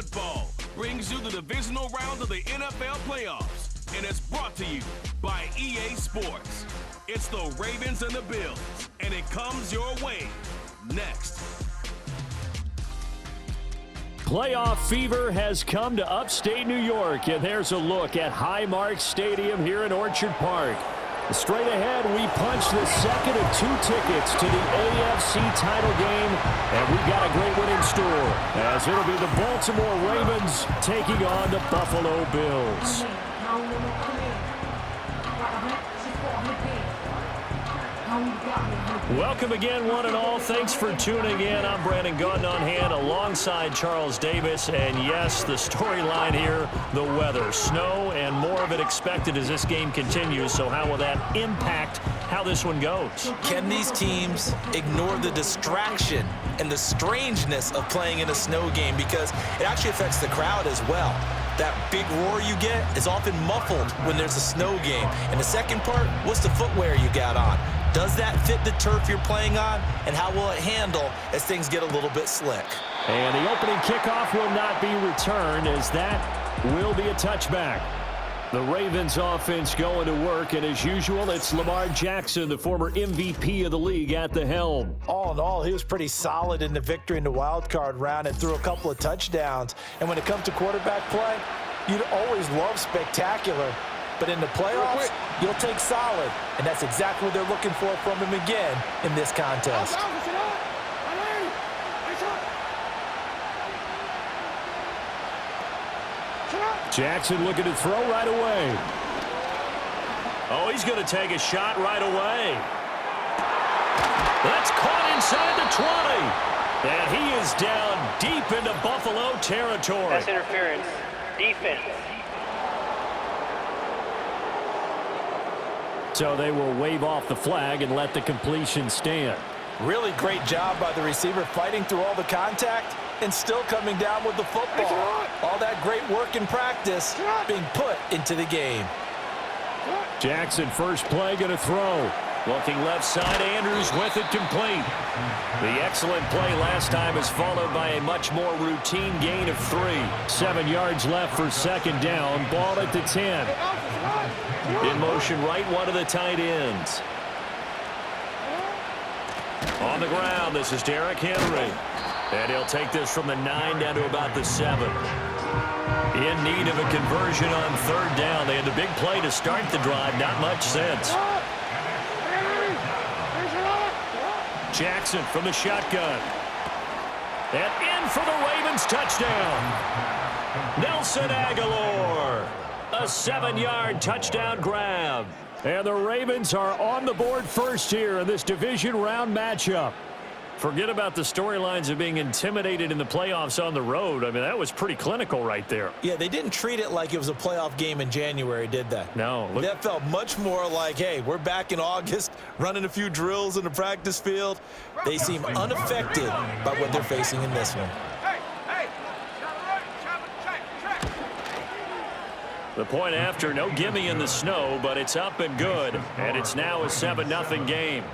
Football brings you the divisional round of the NFL playoffs, and it's brought to you by EA Sports. It's the Ravens and the Bills, and it comes your way next. Playoff fever has come to upstate New York, and there's a look at Highmark Stadium here in Orchard Park. Straight ahead, we punch the second of 2 tickets to the AFC title game, and we've got a great one in store, as it'll be the Baltimore Ravens taking on the Buffalo Bills. Welcome again, one and all. Thanks for tuning in. I'm Brandon Gaunt on hand alongside Charles Davis. And yes, the storyline here, the weather. Snow and more of it expected as this game continues. So how will that impact how this one goes? Can these teams ignore the distraction and the strangeness of playing in a snow game? Because it actually affects the crowd as well. That big roar you get is often muffled when there's a snow game. And the second part, what's the footwear you got on? Does that fit the turf you're playing on? And how will it handle as things get a little bit slick? And the opening kickoff will not be returned, as that will be a touchback. The Ravens offense going to work, and as usual, it's Lamar Jackson, the former MVP of the league, at the helm. All in all, he was pretty solid in the victory in the wild card round and threw a couple of touchdowns. And when it comes to quarterback play, you'd always love spectacular. But in the playoffs, you'll take solid. And that's exactly what they're looking for from him again in this contest. Jackson looking to throw right away. Oh, he's going to take a shot right away. That's caught inside the 20. And he is down deep into Buffalo territory. That's interference. Defense. So they will wave off the flag and let the completion stand. Really great job by the receiver fighting through all the contact and still coming down with the football. All that great work in practice being put into the game. Jackson first play going to throw. Looking left side, Andrews with it complete. The excellent play last time is followed by a much more routine gain of 3. 7 yards left for second down. Ball at the 10. In motion right, one of the tight ends. On the ground, this is Derrick Henry. And he'll take this from the 9 down to about the 7. In need of a conversion on third down. They had the big play to start the drive. Not much sense. Jackson from the shotgun. And in for the Ravens touchdown. Nelson Aguilar. A 7-yard touchdown grab. And the Ravens are on the board first here in this division round matchup. Forget about the storylines of being intimidated in the playoffs on the road. I mean, that was pretty clinical right there. Yeah, they didn't treat it like it was a playoff game in January, did they? No. That felt much more like, hey, we're back in August, running a few drills in the practice field. They seem unaffected by what they're facing in this one. The point after, no gimme in the snow, but it's up and good. And it's now a 7-0 game.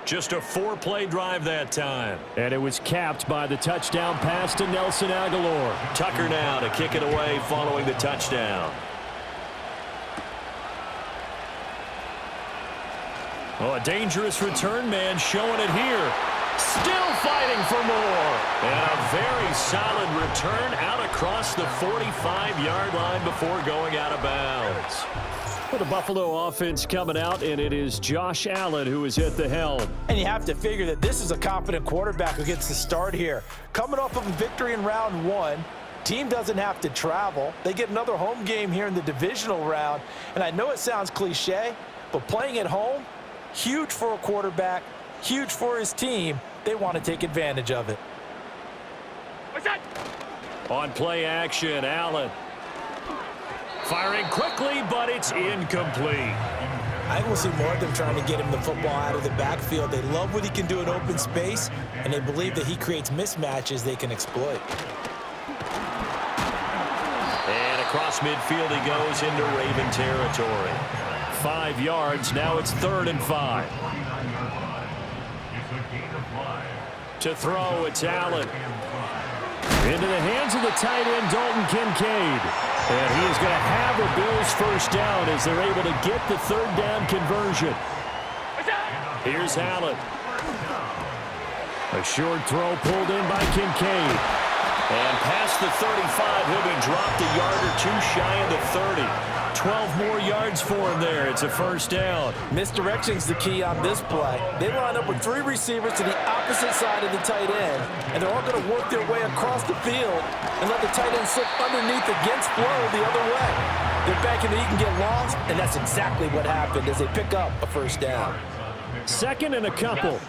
Just a 4-play drive that time. And it was capped by the touchdown pass to Nelson Aguilar. Tucker now to kick it away following the touchdown. Oh, a dangerous return man showing it here. Still fighting for more. And a very solid return out across the 45-yard line before going out of bounds. For the Buffalo offense coming out, and it is Josh Allen who is at the helm. And you have to figure that this is a confident quarterback who gets the start here. Coming off of a victory in round 1, team doesn't have to travel. They get another home game here in the divisional round. And I know it sounds cliche, but playing at home, huge for a quarterback, huge for his team. They want to take advantage of it. On play action, Allen. Firing quickly, but it's incomplete. I think we'll see more of them trying to get him the football out of the backfield. They love what he can do in open space, and they believe that he creates mismatches they can exploit. And across midfield he goes into Raven territory. 5 yards, now it's 3rd and 5. To throw, it's Allen. Into the hands of the tight end, Dalton Kincaid. And he is going to have the Bills first down as they're able to get the third down conversion. Here's Allen. A short throw pulled in by Kincaid. And past the 35, he'll be dropped a yard or two shy of the 30. 12 more yards for him there. It's a first down. Misdirection's the key on this play. They line up with 3 receivers to the opposite side of the tight end, and they're all going to work their way across the field and let the tight end slip underneath against flow the other way. They're banking that he can get lost, and that's exactly what happened as they pick up a first down. Second and a couple.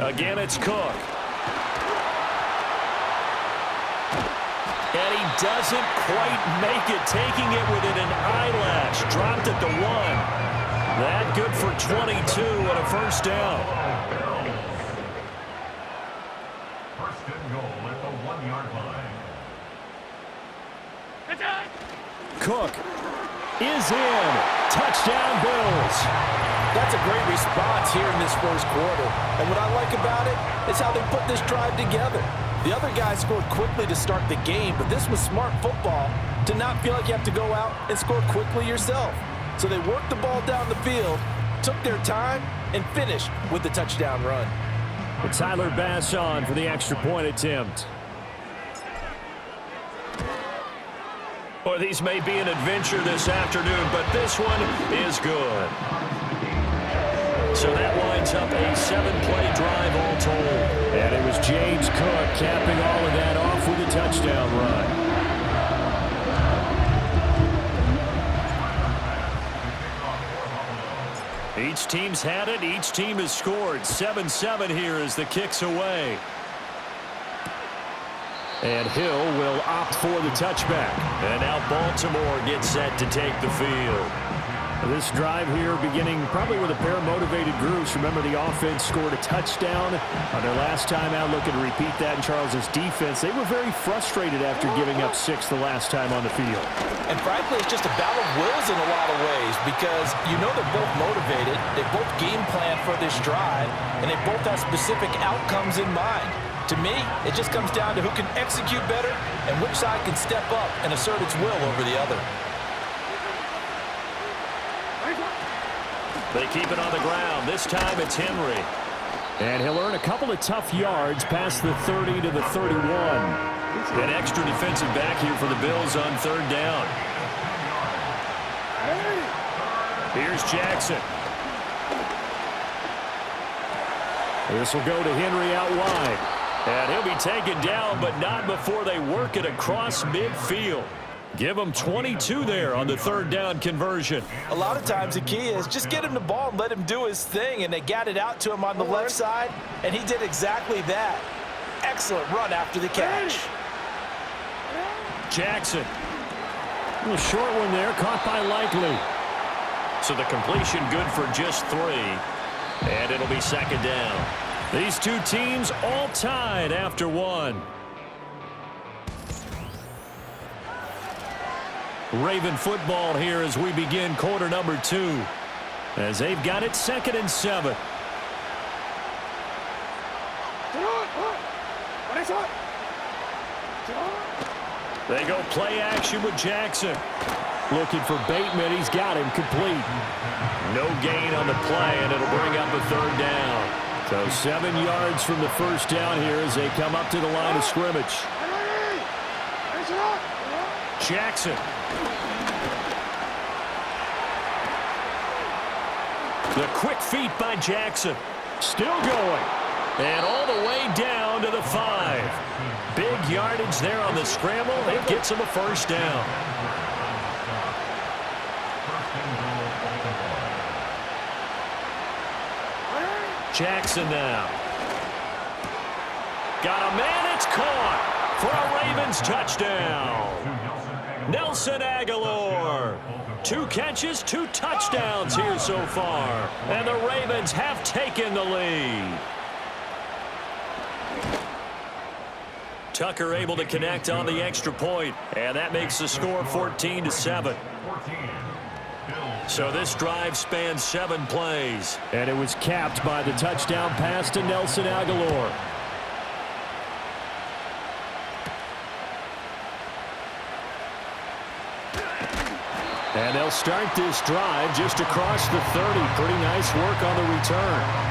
Again, it's Cook. And he doesn't quite make it, taking it within an eyelash. Dropped at the 1. That good for 22 and a first down. First and goal at the 1-yard line. Cook is in. Touchdown, Bills. That's a great response here in this first quarter. And what I like about it is how they put this drive together. The other guys scored quickly to start the game, but this was smart football to not feel like you have to go out and score quickly yourself. So they worked the ball down the field, took their time, and finished with the touchdown run. Tyler Bass on for the extra point attempt. Well, these may be an adventure this afternoon, but this one is good. So that winds up a 7-play drive all told. And it was James Cook capping all of that off with a touchdown run. Each team's had it. Each team has scored. 7-7 here as the kick's away. And Hill will opt for the touchback. And now Baltimore gets set to take the field. This drive here beginning probably with a pair of motivated groups. Remember, the offense scored a touchdown on their last time out. Looking to repeat that in Charles's defense. They were very frustrated after giving up 6 the last time on the field. And frankly, it's just a battle of wills in a lot of ways because you know they're both motivated. They both game plan for this drive, and they both have specific outcomes in mind. To me, it just comes down to who can execute better and which side can step up and assert its will over the other. They keep it on the ground. This time it's Henry. And he'll earn a couple of tough yards past the 30 to the 31. An extra defensive back here for the Bills on third down. Here's Jackson. This will go to Henry out wide. And he'll be taken down, but not before they work it across midfield. Give him 22 there on the third down conversion. A lot of times the key is just get him the ball and let him do his thing, and they got it out to him on the left side, and he did exactly that. Excellent run after the catch. Jackson. A short one there, caught by Likely. So the completion good for just 3, and it'll be second down. These two teams all tied after 1. Raven football here as we begin quarter number 2. As they've got it 2nd and 7. They go play action with Jackson. Looking for Bateman. He's got him complete. No gain on the play, and it'll bring up a third down. So 7 yards from the first down here as they come up to the line of scrimmage. Jackson. The quick feet by Jackson. Still going. And all the way down to the 5. Big yardage there on the scramble. It gets him a first down. Jackson now. Got a man. It's caught for a Ravens touchdown. Nelson Aguilar. 2 catches, 2 touchdowns here so far. And the Ravens have taken the lead. Tucker able to connect on the extra point, and that makes the score 14-7. So this drive spans 7 plays. And it was capped by the touchdown pass to Nelson Aguilar. And they'll start this drive just across the 30. Pretty nice work on the return.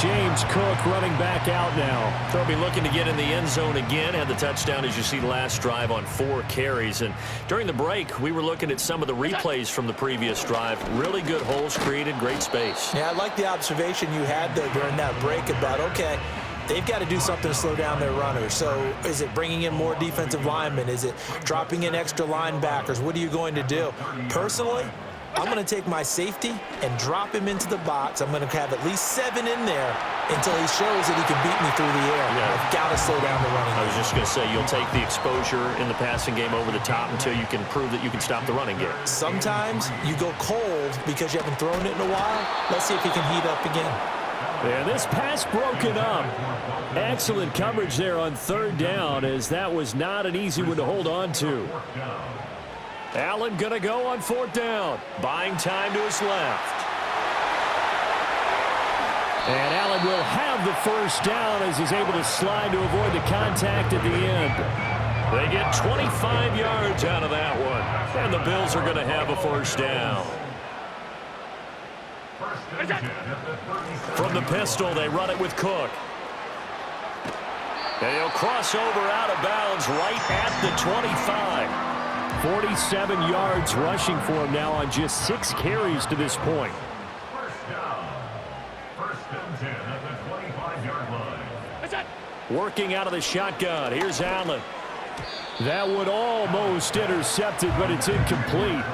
James Cook running back out now. They'll be looking to get in the end zone again. Had the touchdown, as you see, last drive on 4 carries. And during the break, we were looking at some of the replays from the previous drive. Really good holes created, great space. Yeah, I like the observation you had there during that break about, okay, they've got to do something to slow down their runners. So is it bringing in more defensive linemen? Is it dropping in extra linebackers? What are you going to do? Personally, I'm going to take my safety and drop him into the box. I'm going to have at least 7 in there until he shows that he can beat me through the air. Yeah. I've got to slow down the running. I was just going to say, you'll take the exposure in the passing game over the top until you can prove that you can stop the running game. Sometimes you go cold because you haven't thrown it in a while. Let's see if he can heat up again. And this pass broken up. Excellent coverage there on 3rd down, as that was not an easy one to hold on to. Allen going to go on 4th down. Buying time to his left. And Allen will have the first down as he's able to slide to avoid the contact at the end. They get 25 yards out of that one. And the Bills are going to have a first down. From the pistol, they run it with Cook. And he'll cross over out of bounds right at the 25. 47 yards rushing for him now on just 6 carries to this point. First down. 1st and 10 at the 25-yard line. Working out of the shotgun. Here's Allen. That one almost intercepted, but it's incomplete.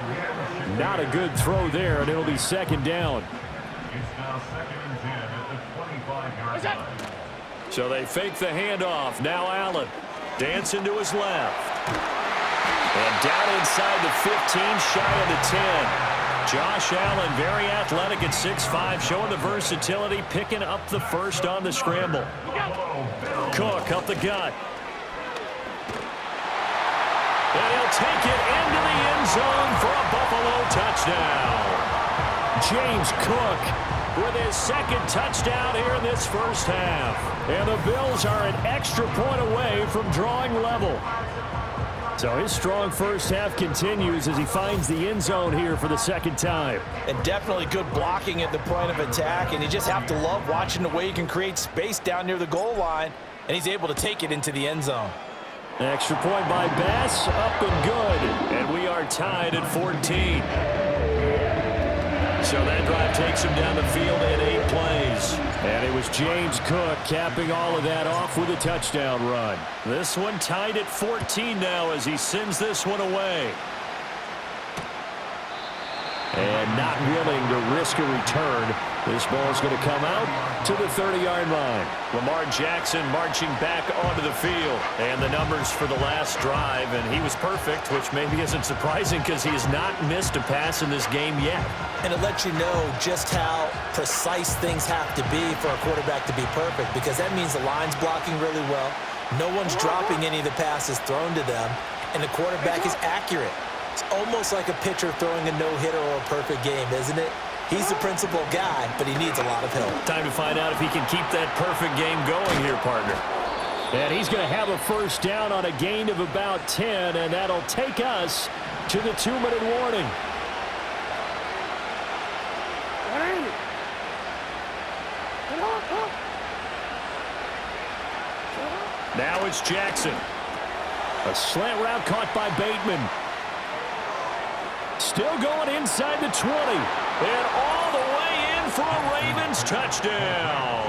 Not a good throw there, and it'll be 2nd down. It's now 2nd and 10 at the 25-yard line. So they fake the handoff. Now Allen dancing to his left. And down inside the 15, shy of the 10. Josh Allen, very athletic at 6'5", showing the versatility, picking up the first on the scramble. Cook up the gut. And he'll take it into the end zone for a Buffalo touchdown. James Cook with his 2nd touchdown here in this first half. And the Bills are an extra point away from drawing level. So his strong first half continues as he finds the end zone here for the 2nd time. And definitely good blocking at the point of attack, and you just have to love watching the way he can create space down near the goal line, and he's able to take it into the end zone. Extra point by Bass, up and good. And we are tied at 14. So that drive takes him down the field in 8 plays. And it was James Cook capping all of that off with a touchdown run. This one tied at 14 now as he sends this one away. And not willing to risk a return. This ball's going to come out to the 30-yard line. Lamar Jackson marching back onto the field. And the numbers for the last drive, and he was perfect, which maybe isn't surprising because he has not missed a pass in this game yet. And it lets you know just how precise things have to be for a quarterback to be perfect, because that means the line's blocking really well. No one's dropping any of the passes thrown to them, and the quarterback is accurate. It's almost like a pitcher throwing a no-hitter or a perfect game, isn't it? He's the principal guy, but he needs a lot of help. Time to find out if he can keep that perfect game going here, partner. And he's going to have a first down on a gain of about 10, and that'll take us to the 2-minute warning. Now it's Jackson. A slant route caught by Bateman. Still going inside the 20. And all the way in for a Ravens touchdown.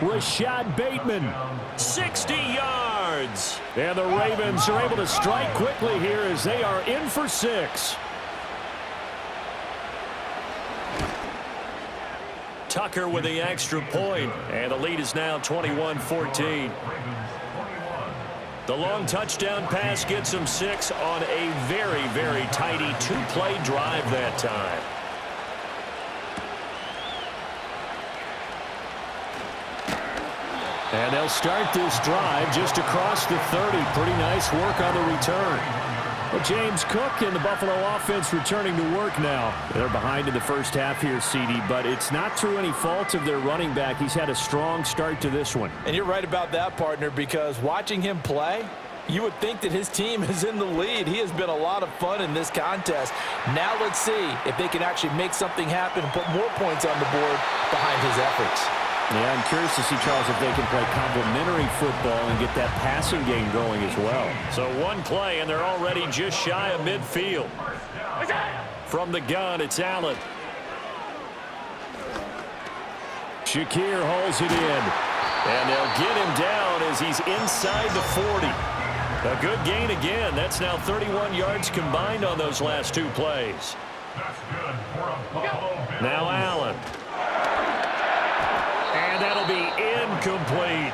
Rashad Bateman, 60 yards. And the Ravens are able to strike quickly here as they are in for 6. Tucker with the extra point, and the lead is now 21-14. The long touchdown pass gets him 6 on a very, very tidy 2-play drive that time. And they'll start this drive just across the 30. Pretty nice work on the return. Well, James Cook and the Buffalo offense returning to work now. They're behind in the first half here, CD, but it's not through any fault of their running back. He's had a strong start to this one. And you're right about that, partner, because watching him play, You would think that his team is in the lead. He has been a lot of fun in this contest. Now let's see if they can actually make something happen and put more points on the board behind his efforts. Yeah, I'm curious to see, Charles, if they can play complementary football and get that passing game going as well. So one play, and they're already just shy of midfield. From the gun, it's Allen. Shakir holds it in. And they'll get him down as he's inside the 40. A good gain again. That's now 31 yards combined on those last two plays. That's good for a Buffalo Bill. Now Allen. And that'll be incomplete.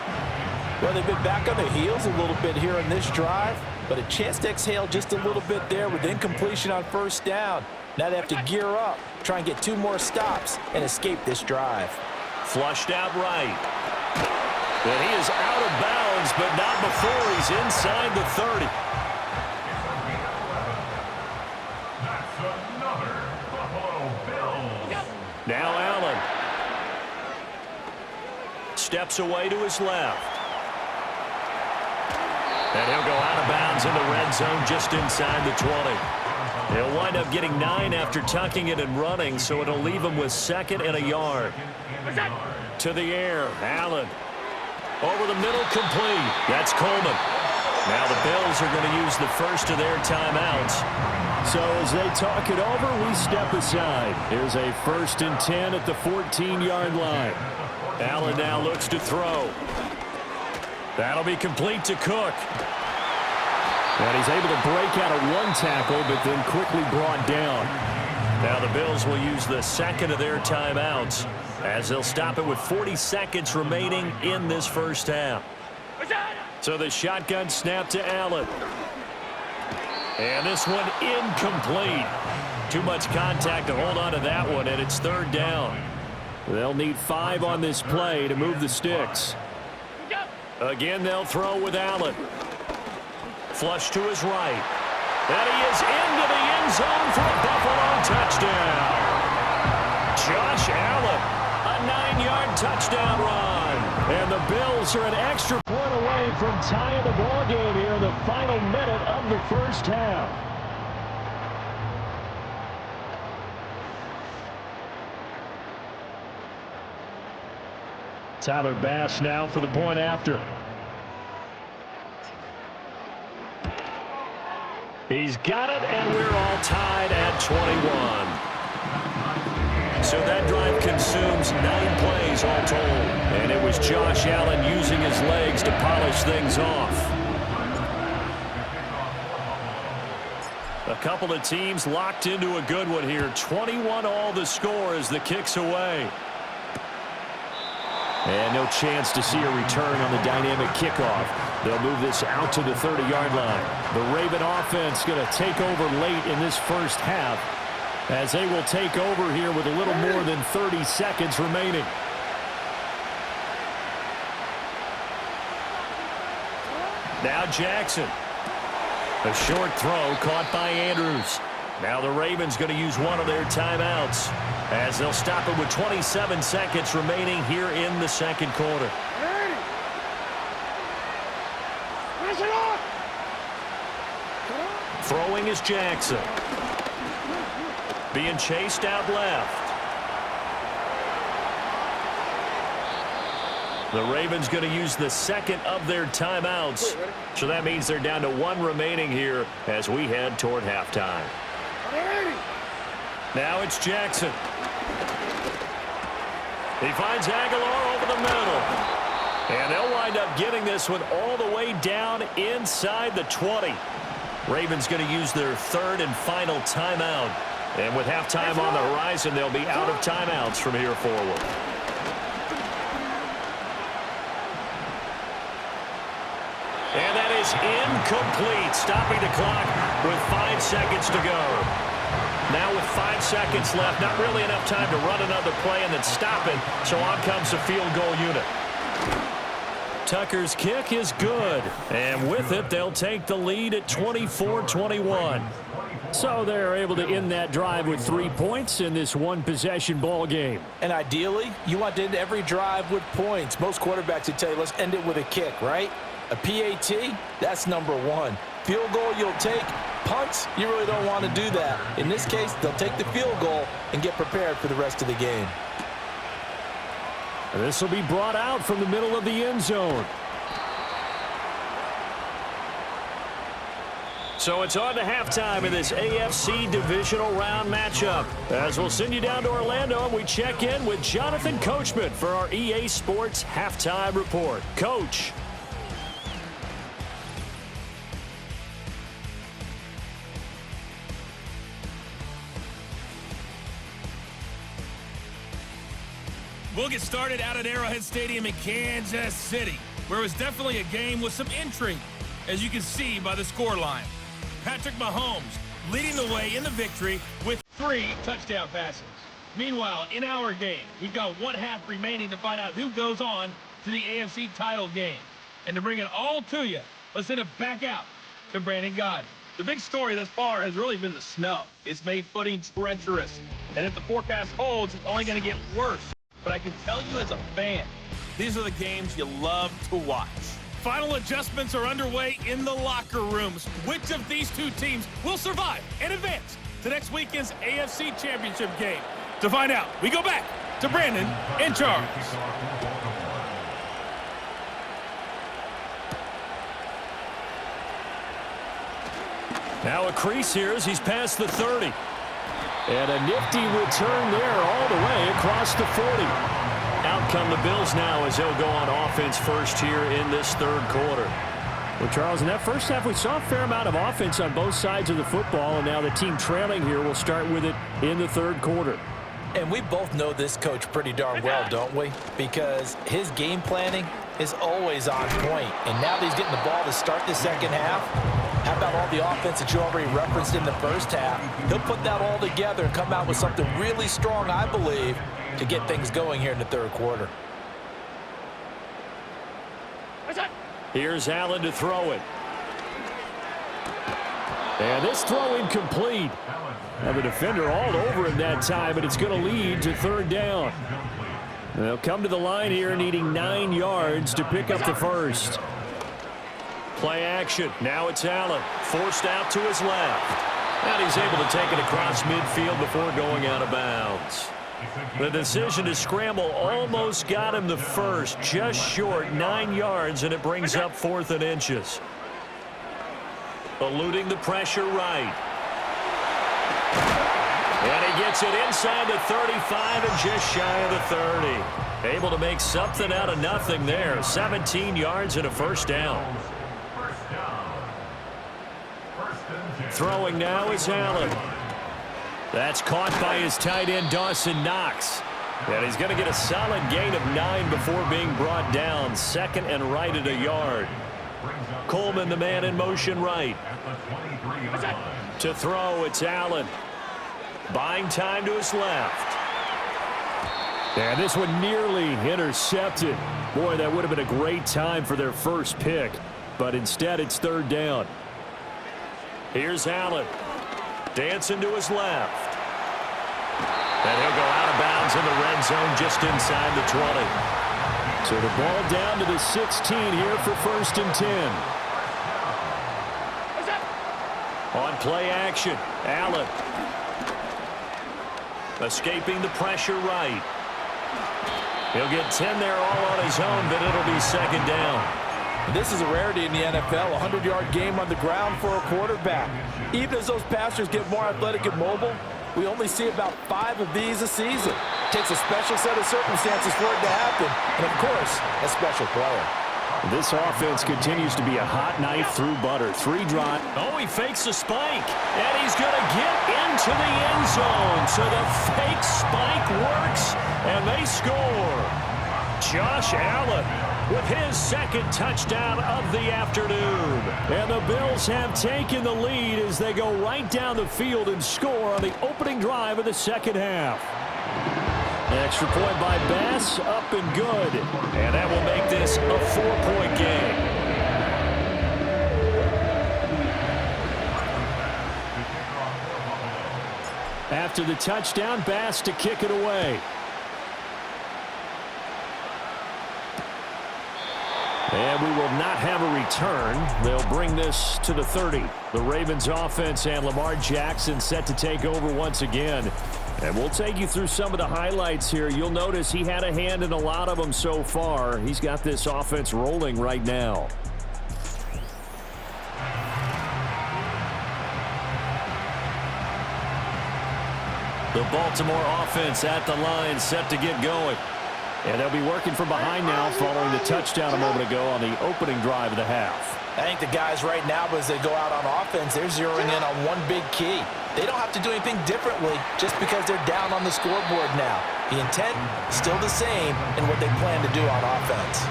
Well, they've been back on their heels a little bit here in this drive, but a chance to exhale just a little bit there with incompletion on first down. Now they have to gear up, try and get 2 more stops, and escape this drive. Flushed out right. And he is out of bounds, but not before he's inside the 30. That's another Buffalo Bills. Now Allen. Steps away to his left. And he'll go out of bounds in the red zone just inside the 20. He'll wind up getting 9 after tucking it and running, so it'll leave him with 2nd and a yard. To the air, Allen. Over the middle, complete. That's Coleman. Now the Bills are going to use the first of their timeouts. So as they talk it over, we step aside. Here's a 1st and 10 at the 14-yard line. Allen now looks to throw. That'll be complete to Cook. And he's able to break out of 1 tackle, but then quickly brought down. Now the Bills will use the 2nd of their timeouts as they'll stop it with 40 seconds remaining in this first half. So the shotgun snap to Allen. And this one incomplete. Too much contact to hold on to that one, and it's 3rd down. They'll need 5 on this play to move the sticks. Again, they'll throw with Allen. Flush to his right. And he is into the end zone for a Buffalo touchdown. Josh Allen. A 9-yard touchdown run. And the Bills are an extra point away from tying the ball game here in the final minute of the first half. Tyler Bass now for the point after. He's got it, and we're all tied at 21. So that drive consumes 9 plays all told. And it was Josh Allen using his legs to polish things off. A couple of teams locked into a good one here. 21 all the score as the kick's away. And no chance to see a return on the dynamic kickoff. They'll move this out to the 30-yard line. The Raven offense going to take over late in this first half, as they will take over here with a little more than 30 seconds remaining. Now Jackson. A short throw caught by Andrews. Now the Ravens going to use one of their timeouts as they'll stop it with 27 seconds remaining here in the 2nd quarter. Throwing is Jackson. Being chased out left. The Ravens going to use the 2nd of their timeouts. So that means they're down to 1 remaining here as we head toward halftime. Now it's Jackson. He finds Aguilar over the middle. And they'll wind up getting this one all the way down inside the 20. Ravens going to use their 3rd and final timeout. And with halftime on the horizon, they'll be out of timeouts from here forward. And that is incomplete, stopping the clock with 5 seconds to go. Now with 5 seconds left, not really enough time to run another play and then stop it, so on comes the field goal unit. Tucker's kick is good, and with it, they'll take the lead at 24-21. So they're able to end that drive with 3 points in this one-possession ball game. And ideally, you want to end every drive with points. Most quarterbacks would tell you, let's end it with a kick, right? A PAT, that's number one. Field goal you'll take. Punts, you really don't want to do that. In this case, they'll take the field goal and get prepared for the rest of the game. This will be brought out from the middle of the end zone. So it's on to halftime in this AFC Divisional Round matchup. As we'll send you down to Orlando and we check in with Jonathan Coachman for our EA Sports Halftime Report. Coach. We'll get started out at Arrowhead Stadium in Kansas City, where it was definitely a game with some intrigue, as you can see by the scoreline. Patrick Mahomes leading the way in the victory with 3 touchdown passes. Meanwhile, in our game, we've got 1 half remaining to find out who goes on to the AFC title game. And to bring it all to you, let's send it back out to Brandon Gaudin. The big story thus far has really been the snow. It's made footing treacherous. And if the forecast holds, it's only going to get worse. But I can tell you as a fan, these are the games you love to watch. Final adjustments are underway in the locker rooms. Which of these 2 teams will survive and advance to next weekend's AFC Championship game? To find out, we go back to Brandon and Charles. Now a crease here as he's past the 30. And a nifty return there all the way across the 40. Out come the Bills now as they'll go on offense first here in this third quarter. Well, Charles, in that first half, we saw a fair amount of offense on both sides of the football, and now the team trailing here will start with it in the third quarter. And we both know this coach pretty darn well, don't we? Because his game planning is always on point. And now that he's getting the ball to start the second half, how about all the offense that you already referenced in the first half? He'll put that all together and come out with something really strong, I believe, to get things going here in the third quarter. Here's Allen to throw it. And this throw incomplete. Now the defender all over him that time, but it's going to lead to third down. They'll come to the line here needing 9 yards to pick up the first. Play action. Now it's Allen. Forced out to his left. And he's able to take it across midfield before going out of bounds. The decision to scramble almost got him the first, just short, 9 yards, and it brings up 4th and inches. Eluding the pressure right. And he gets it inside the 35 and just shy of the 30. Able to make something out of nothing there. 17 yards and a first down. Throwing now is Allen. That's caught by his tight end, Dawson Knox. And he's going to get a solid gain of 9 before being brought down. 2nd and right at a yard. Coleman, the man in motion right. To throw, it's Allen. Buying time to his left. And this one nearly intercepted. Boy, that would have been a great time for their first pick. But instead, it's third down. Here's Allen. Dancing to his left. And he'll go out of bounds in the red zone just inside the 20. So the ball down to the 16 here for 1st and 10. On play action, Allen. Escaping the pressure right. He'll get 10 there all on his own, but it'll be second down. This is a rarity in the NFL, a 100-yard game on the ground for a quarterback. Even as those passers get more athletic and mobile, we only see about 5 of these a season. It takes a special set of circumstances for it to happen, and of course, a special player. This offense continues to be a hot knife through butter. 3 drive. Oh, he fakes a spike, and he's going to get into the end zone. So the fake spike works, and they score. Josh Allen with his 2nd touchdown of the afternoon. And the Bills have taken the lead as they go right down the field and score on the opening drive of the second half. Extra point by Bass, up and good. And that will make this a 4-point game. After the touchdown, Bass to kick it away. And we will not have a return. They'll bring this to the 30. The Ravens offense and Lamar Jackson set to take over once again. And we'll take you through some of the highlights here. You'll notice he had a hand in a lot of them so far. He's got this offense rolling right now. The Baltimore offense at the line, set to get going. And they'll be working from behind now following the touchdown a moment ago on the opening drive of the half. I think the guys right now, as they go out on offense, they're zeroing in on one big key. They don't have to do anything differently just because they're down on the scoreboard now. The intent still the same in what they plan to do on offense.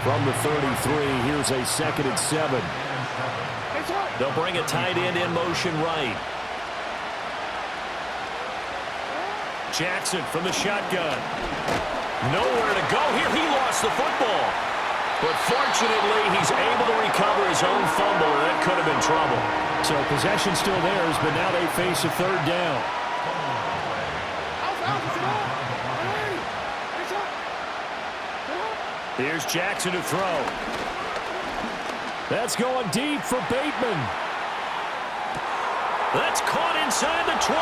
From the 33, here's a 2nd and 7. They'll bring a tight end in motion right. Jackson from the shotgun. Nowhere to go here. He lost the football. But fortunately, he's able to recover his own fumble, and that could have been trouble. So possession still theirs, but now they face a 3rd down. Here's Jackson to throw. That's going deep for Bateman. That's caught inside the 20.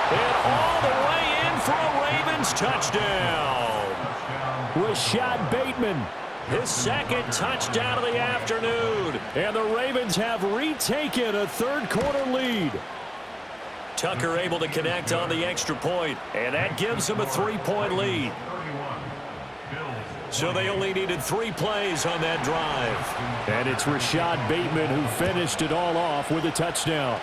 And all the way in for a Ravens touchdown. Rashad Bateman, his 2nd touchdown of the afternoon. And the Ravens have retaken a 3rd quarter lead. Tucker able to connect on the extra point, and that gives them a 3-point lead. So they only needed 3 plays on that drive. And it's Rashad Bateman who finished it all off with a touchdown.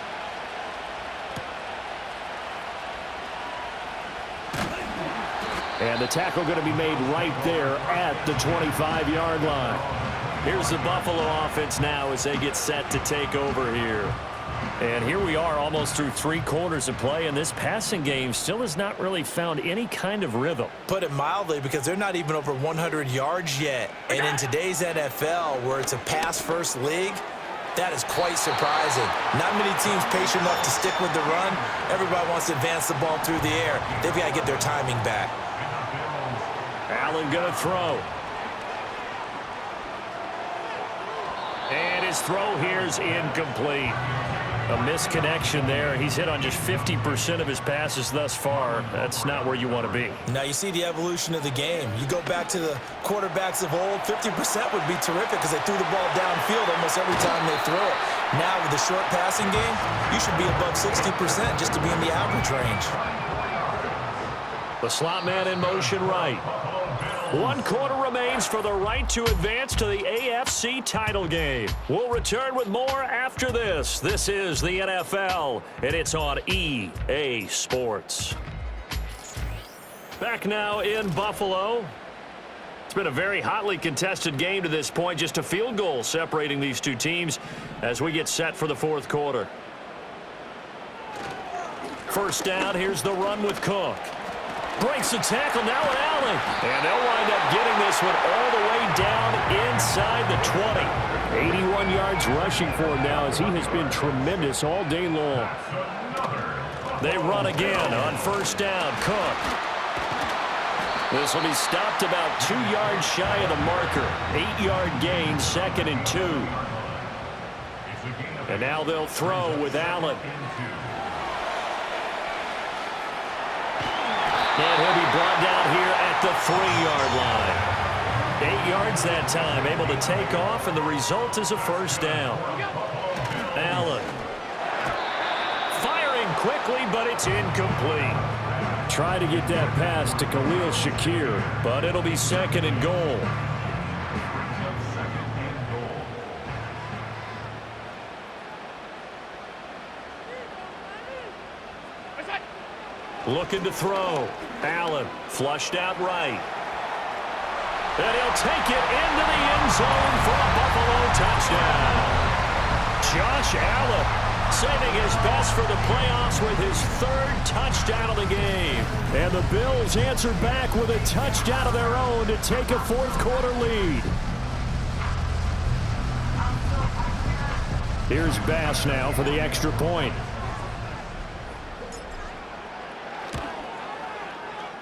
And the tackle going to be made right there at the 25-yard line. Here's the Buffalo offense now as they get set to take over here. And here we are almost through 3 quarters of play, and this passing game still has not really found any kind of rhythm. Put it mildly, because they're not even over 100 yards yet. And in today's NFL, where it's a pass-first league, that is quite surprising. Not many teams patient enough to stick with the run. Everybody wants to advance the ball through the air. They've got to get their timing back. Allen going to throw. And his throw here's incomplete. A misconnection there. He's hit on just 50% of his passes thus far. That's not where you want to be. Now you see the evolution of the game. You go back to the quarterbacks of old, 50% would be terrific because they threw the ball downfield almost every time they throw it. Now with the short passing game, you should be above 60% just to be in the average range. The slot man in motion right. 1 quarter remains for the right to advance to the AFC title game. We'll return with more after this. This is the NFL, and it's on EA Sports. Back now in Buffalo. It's been a very hotly contested game to this point. Just a field goal separating these two teams as we get set for the 4th quarter. First down, here's the run with Cook. Breaks the tackle now at Allen. And they'll wind up getting this one all the way down inside the 20. 81 yards rushing for him now as he has been tremendous all day long. They run again on first down. Cook. This will be stopped about 2 yards shy of the marker. 8-yard gain, 2nd and 2. And now they'll throw with Allen. And he'll be brought down here at the 3-yard line. 8 yards that time, able to take off, and the result is a first down. Allen. Firing quickly, but it's incomplete. Try to get that pass to Khalil Shakir, but it'll be 2nd and goal. Looking to throw. Allen flushed out right. And he'll take it into the end zone for a Buffalo touchdown. Josh Allen saving his best for the playoffs with his 3rd touchdown of the game. And the Bills answer back with a touchdown of their own to take a 4th quarter lead. Here's Bass now for the extra point.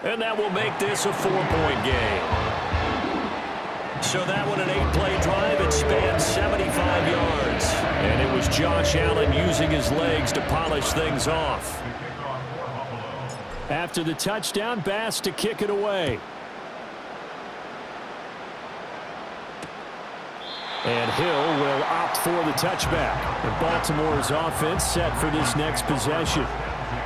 And that will make this a 4-point game. So that one, an 8-play drive. It spanned 75 yards. And it was Josh Allen using his legs to polish things off. After the touchdown, Bass to kick it away. And Hill will opt for the touchback. And Baltimore's offense set for this next possession.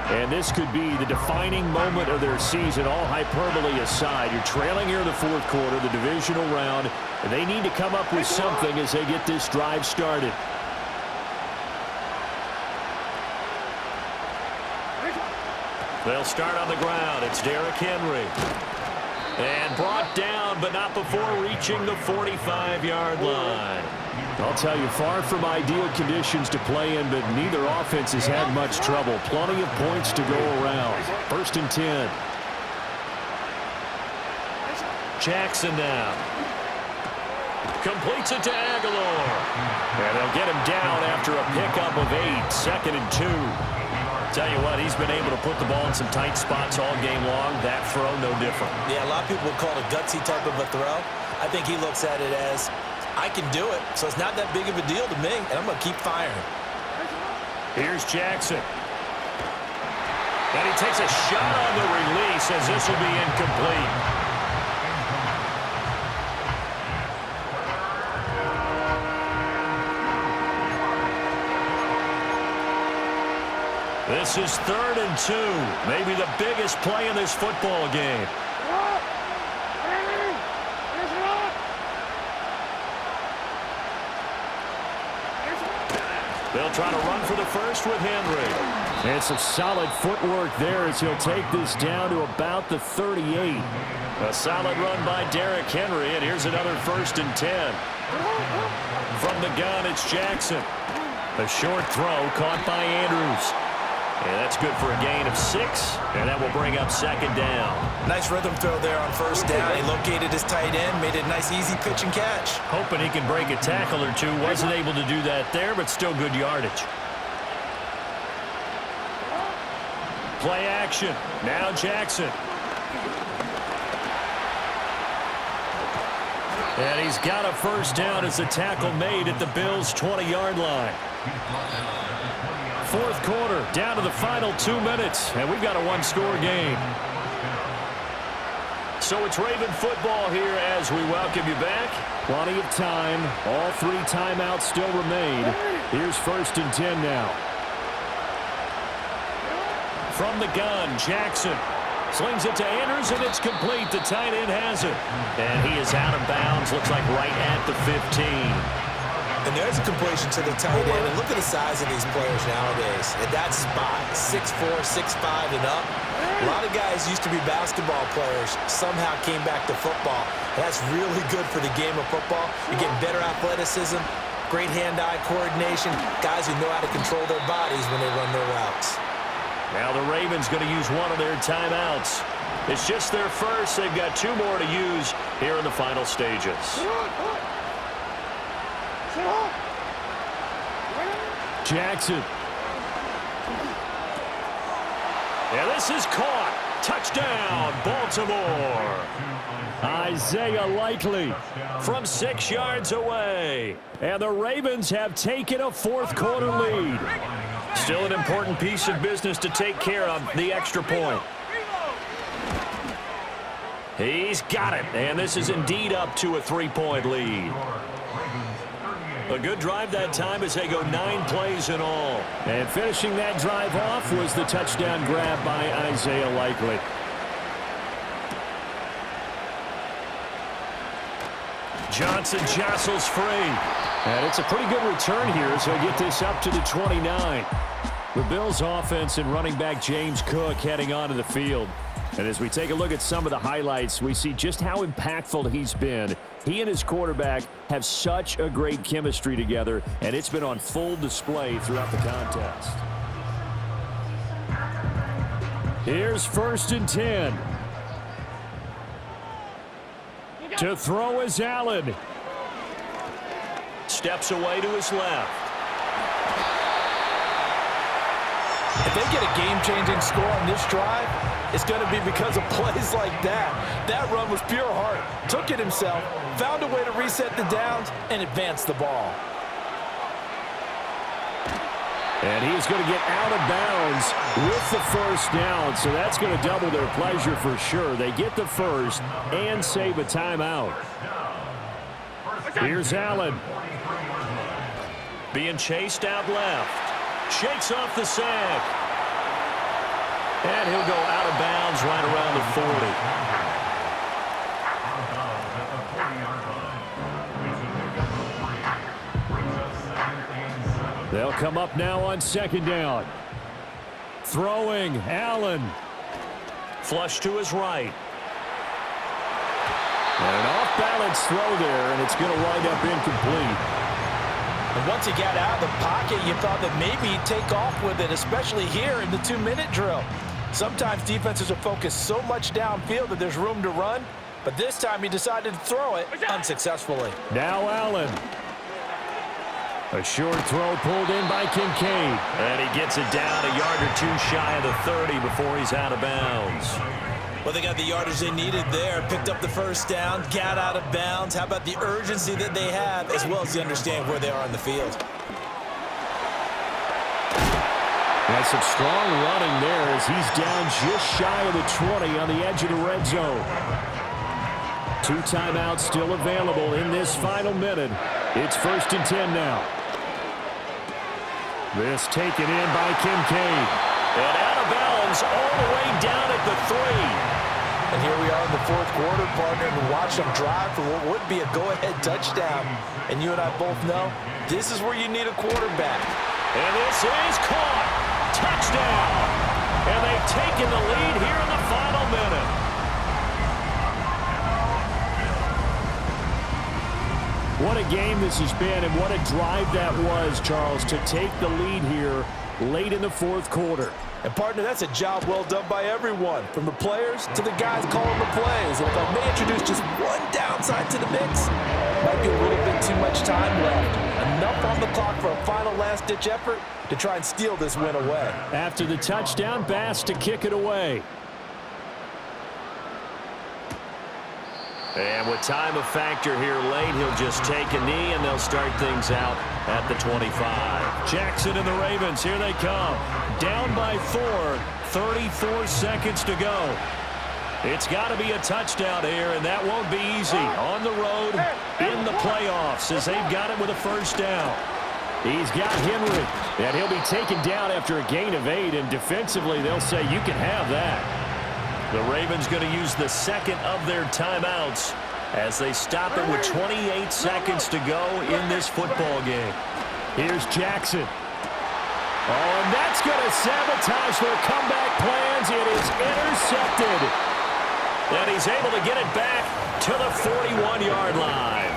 And this could be the defining moment of their season, all hyperbole aside. You're trailing here in the fourth quarter, the divisional round, and they need to come up with something as they get this drive started. They'll start on the ground. It's Derrick Henry. And brought down, but not before reaching the 45-yard line. I'll tell you, far from ideal conditions to play in, but neither offense has had much trouble. Plenty of points to go around. 1st and 10. Jackson now. Completes it to Aguilar. And they'll get him down after a pickup of 8. 2nd and 2. Tell you what, he's been able to put the ball in some tight spots all game long. That throw, no different. Yeah, a lot of people would call it a gutsy type of a throw. I think he looks at it as, I can do it, so it's not that big of a deal to me, and I'm going to keep firing. Here's Jackson. And he takes a shot on the release as this will be incomplete. This is 3rd and 2. Maybe the biggest play in this football game. They'll try to run for the first with Henry. And some solid footwork there as he'll take this down to about the 38. A solid run by Derrick Henry, and here's another 1st and 10. From the gun, it's Jackson. A short throw caught by Andrews. And that's good for a gain of 6, and that will bring up 2nd down. Nice rhythm throw there on 1st down. He located his tight end, made it a nice easy pitch and catch. Hoping he can break a tackle or two. Wasn't able to do that there, but still good yardage. Play action. Now Jackson. And he's got a 1st down as the tackle made at the Bills' 20-yard line. 4th quarter, down to the final 2 minutes, and we've got a 1-score game. So it's Raven football here as we welcome you back. Plenty of time. All 3 timeouts still remain. Here's 1st and 10 now. From the gun, Jackson slings it to Andrews, and it's complete. The tight end has it. And he is out of bounds, looks like right at the 15. And there's a completion to the tight end. And look at the size of these players nowadays. At that spot, 6'4", 6'5", and up. A lot of guys used to be basketball players, somehow came back to football. And that's really good for the game of football. You're getting better athleticism, great hand-eye coordination, guys who know how to control their bodies when they run their routes. Now the Ravens going to use one of their timeouts. It's just their first. They've got 2 more to use here in the final stages. Jackson. And this is caught. Touchdown, Baltimore. Isaiah Likely from 6 yards away. And the Ravens have taken a 4th quarter lead. Still an important piece of business to take care of, the extra point. He's got it, and this is indeed up to a 3-point lead. A good drive that time as they go 9 plays in all. And finishing that drive off was the touchdown grab by Isaiah Likely. Johnson jostles free. And it's a pretty good return here as he'll get this up to the 29. The Bills offense and running back James Cook heading onto the field. And as we take a look at some of the highlights, we see just how impactful he's been. He and his quarterback have such a great chemistry together, and it's been on full display throughout the contest. Here's 1st and 10. To throw is Allen. Steps away to his left. If they get a game-changing score on this drive, it's going to be because of plays like that. That run was pure heart. Took it himself, found a way to reset the downs, and advance the ball. And he's going to get out of bounds with the first down, so that's going to double their pleasure for sure. They get the first and save a timeout. Here's Allen. Being chased out left. Shakes off the sack. And he'll go out of bounds right around the 40. They'll come up now on second down. Throwing, Allen. Flush to his right. And an off-balance throw there, and it's going to wind up incomplete. And once he got out of the pocket, you thought that maybe he'd take off with it, especially here in the 2-minute drill. Sometimes defenses are focused so much downfield that there's room to run, but this time he decided to throw it unsuccessfully. Now Allen. A short throw pulled in by Kincaid. And he gets it down a yard or two shy of the 30 before he's out of bounds. Well, they got the yardage they needed there, picked up the first down, got out of bounds. How about the urgency that they have, as well as they understand where they are on the field? That's some strong running there as he's down just shy of the 20 on the edge of the red zone. 2 timeouts still available in this final minute. It's 1st and 10 now. This taken in by Kincaid. And out of bounds all the way down at the 3. And here we are in the 4th quarter, partner, and watch them drive for what would be a go-ahead touchdown. And you and I both know this is where you need a quarterback. And this is caught. Touchdown. And they've taken the lead here in the final minute. What a game this has been, and what a drive that was, Charles, to take the lead here late in the 4th quarter. And, partner, that's a job well done by everyone, from the players to the guys calling the plays. And if I may introduce just one downside to the mix, might be a little bit too much time left. Enough on the clock for a final last-ditch effort to try and steal this win away. After the touchdown, Bass to kick it away. And with time a factor here late, he'll just take a knee, and they'll start things out at the 25. Jackson and the Ravens, here they come. Down by 4, 34 seconds to go. It's got to be a touchdown here, and that won't be easy. On the road, in the playoffs, as they've got it with a first down. He's got Henry, and he'll be taken down after a gain of 8, and defensively they'll say you can have that. The Ravens going to use the second of their timeouts as they stop it with 28 seconds to go in this football game. Here's Jackson. Oh, and that's going to sabotage their comeback plans. It is intercepted. And he's able to get it back to the 41-yard line.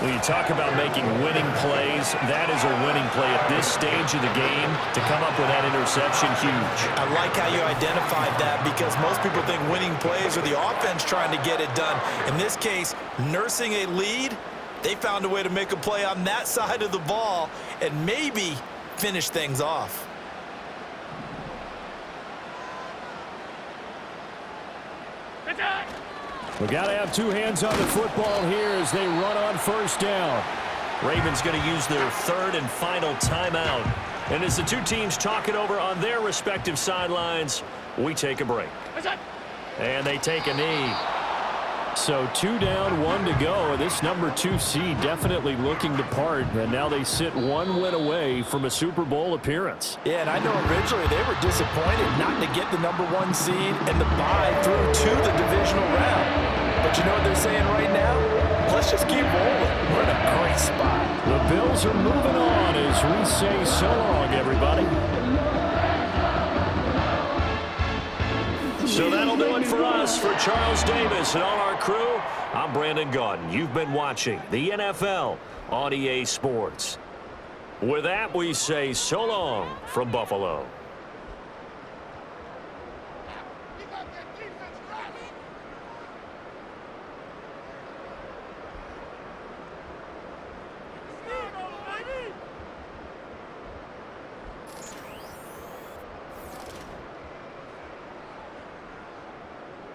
When you talk about making winning plays, that is a winning play at this stage of the game. To come up with that interception, huge. I like how you identified that, because most people think winning plays are the offense trying to get it done. In this case, nursing a lead, they found a way to make a play on that side of the ball and maybe finish things off. We got to have 2 hands on the football here as they run on first down. Ravens going to use their 3rd and final timeout. And as the 2 teams talk it over on their respective sidelines, we take a break. And they take a knee. So 2 down, 1 to go. This number 2 seed definitely looking to part. And now they sit 1 win away from a Super Bowl appearance. Yeah, and I know originally they were disappointed not to get the number 1 seed and the bye through to the divisional round. But you know what they're saying right now? Let's just keep rolling. We're in a great spot. The Bills are moving on as we say so long, everybody. So that'll do it for us. For Charles Davis and all our crew, I'm Brandon Gaudin. You've been watching the NFL on EA Sports. With that, we say so long from Buffalo.